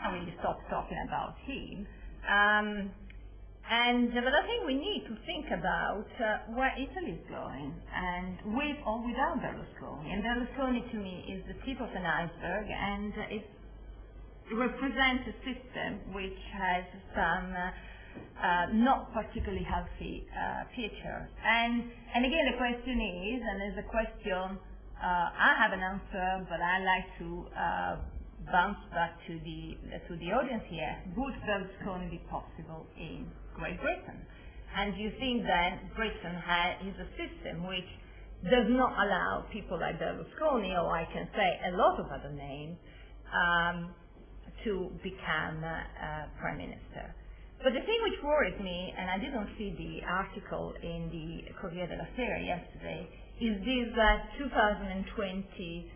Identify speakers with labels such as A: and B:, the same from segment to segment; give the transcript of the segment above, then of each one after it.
A: can't really stop talking about him. But I think we need to think about where Italy is going, and with or without Berlusconi. And Berlusconi, to me, is the tip of an iceberg, and it represents a system which has some not particularly healthy features. And again, the question is, and there's a question, I have an answer, but I like to bounce back to the audience here. Would Berlusconi be possible in Great Britain? And do you think that Britain is a system which does not allow people like Berlusconi, or I can say a lot of other names, to become Prime Minister? But the thing which worries me, and I didn't see the article in the Corriere della Sera yesterday, is this 2020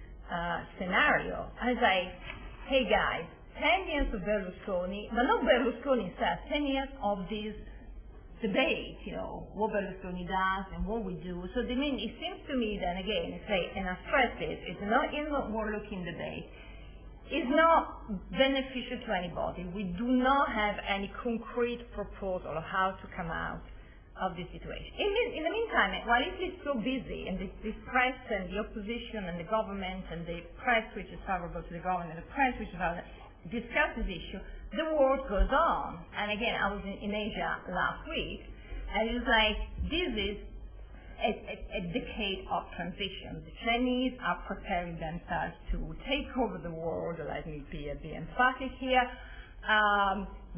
A: scenario. I say, hey guys, 10 years of Berlusconi, but not Berlusconi himself, 10 years of this debate, what Berlusconi does and what we do. So it seems to me that, again, and I stress it, it's not inward-looking debate. It's not beneficial to anybody. We do not have any concrete proposal of how to come out of this situation. In the meantime, while Italy is so busy, and the press and the opposition and the government and the press which is favorable to the government and the press which is favorable discuss this issue, the war goes on. And again, I was in Asia last week, and it was like, this is a decade of transition. The Chinese are preparing themselves to take over the world. Let me be emphatic here.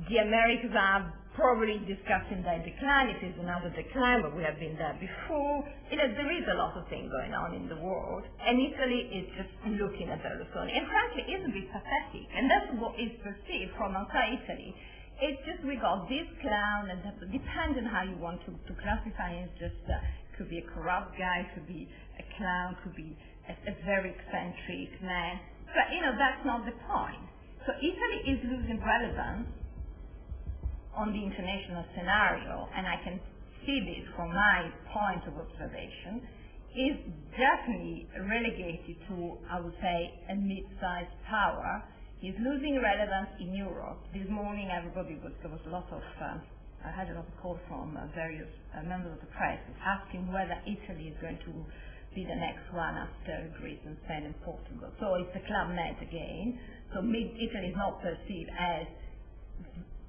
A: The Americans are probably discussing their decline. It is another decline, but we have been there before. There is a lot of things going on in the world, and Italy is just looking at Berlusconi. And frankly, it's a bit pathetic, and that's what is perceived from outside Italy. It's just we got this clown, and depending on how you want to classify him, just could be a corrupt guy, could be a clown, could be a very eccentric man. But that's not the point. So Italy is losing relevance on the international scenario, and I can see this from my point of observation, is definitely relegated to, I would say, a mid-sized power. He's losing relevance in Europe. This morning, there was a lot of, I had a lot of calls from various members of the press asking whether Italy is going to be the next one after Greece and Spain and Portugal. So it's a Club Med again. So Italy is not perceived as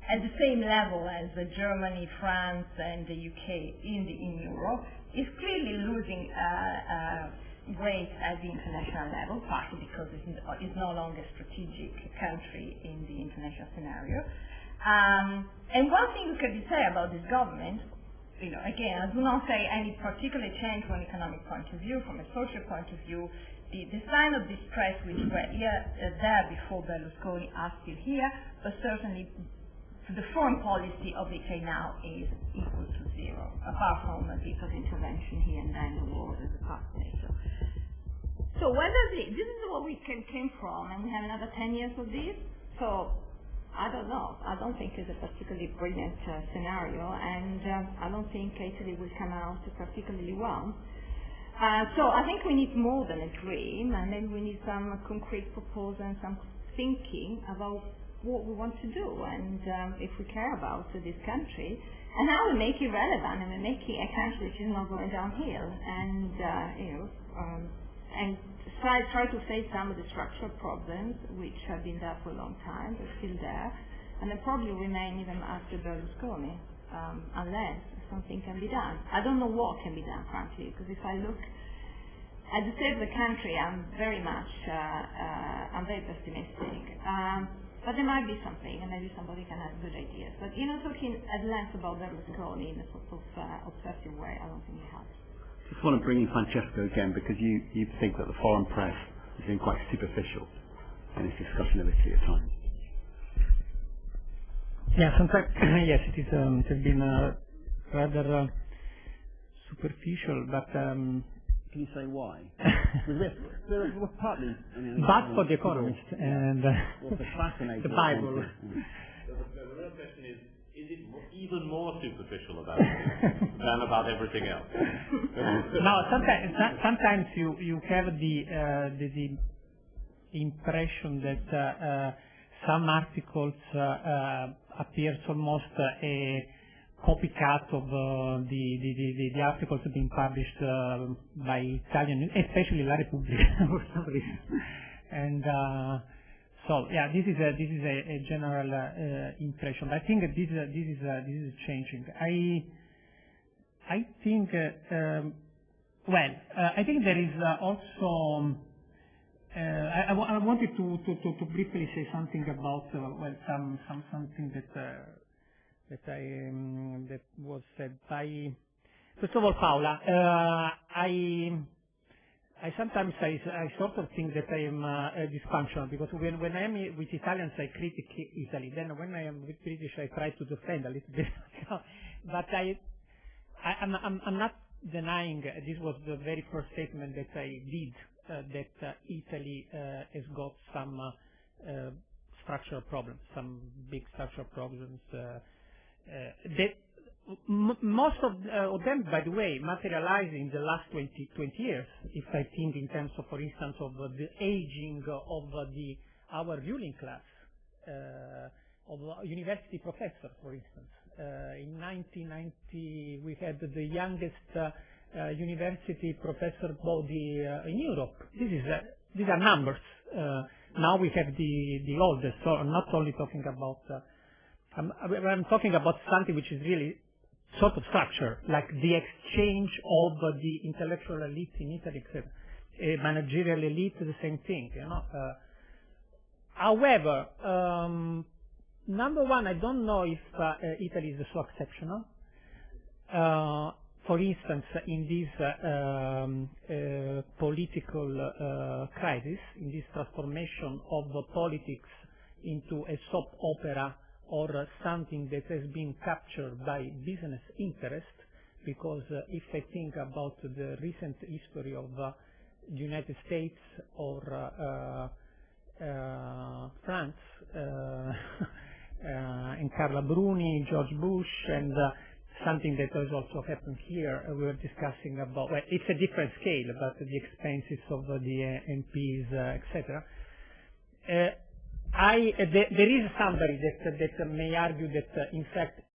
A: at the same level as Germany, France, and the UK in Europe. It's clearly losing weight at the international level, partly because it's no longer a strategic country in the international scenario. And one thing we could say about this government, again, I do not say any particular change from an economic point of view, from a social point of view. The sign of distress which were there before Berlusconi are still here, but certainly the foreign policy of Italy now is equal to zero, apart from a bit of intervention here and there in the world as a past NATO. So this is what we came from, and we have another 10 years of this. So I don't know. I don't think it's a particularly brilliant scenario, and I don't think Italy will come out particularly well. So I think we need more than a dream, and then we need some concrete proposal and some thinking about what we want to do, and if we care about this country, and how we make it relevant, and we make it a country which is not going downhill, and and try to face some of the structural problems which have been there for a long time. They're still there, and they probably remain even after Berlusconi, unless something can be done. I don't know what can be done, frankly, because if I look at the state of the country, I'm very pessimistic. But there might be something, and maybe somebody can have good ideas. But talking at length about Berlusconi in a sort of obsessive way, I don't think it helps.
B: Just want to bring in Francesco again, because you think that the foreign press has been quite superficial in its discussion of Italy at times.
C: Yeah, sometimes yes, it has been rather superficial, but.
B: Can you say why? we're partly.
C: Bad for the economist and the Bible.
D: The real question is it even more superficial about it than about everything else?
C: No, sometimes you have the impression that some articles appears almost a copycat of the articles being published by Italian, especially La Repubblica for some reason. And so yeah, this is a general impression. I think this is changing. I think I think there is also. I wanted to briefly say something about something that was said by, first of all, Paula. I sometimes sort of think that I am dysfunctional, because when I am with Italians I critique Italy. Then when I am with British I try to defend a little bit. But I'm not denying, this was the very first statement that I did, that Italy has got some structural problems, some big structural problems. That most of them, by the way, materialize in the last 20 years. If I think in terms of, for instance, of the aging of our ruling class, of university professors, for instance. In 1990, we had the youngest university professor body in Europe. These are numbers. Now we have the oldest. So I'm not only talking about. I'm talking about something which is really sort of structure, like the exchange of the intellectual elite in Italy, a managerial elite, the same thing. However, number one, I don't know if Italy is so exceptional. For instance, in this political crisis, in this transformation of politics into a soap opera or something that has been captured by business interest, because if I think about the recent history of the United States or France, and Carla Bruni, George Bush, and something that has also happened here, we were discussing about, well, it's a different scale, but the expenses of the MPs, etc. There is somebody that may argue that, in fact,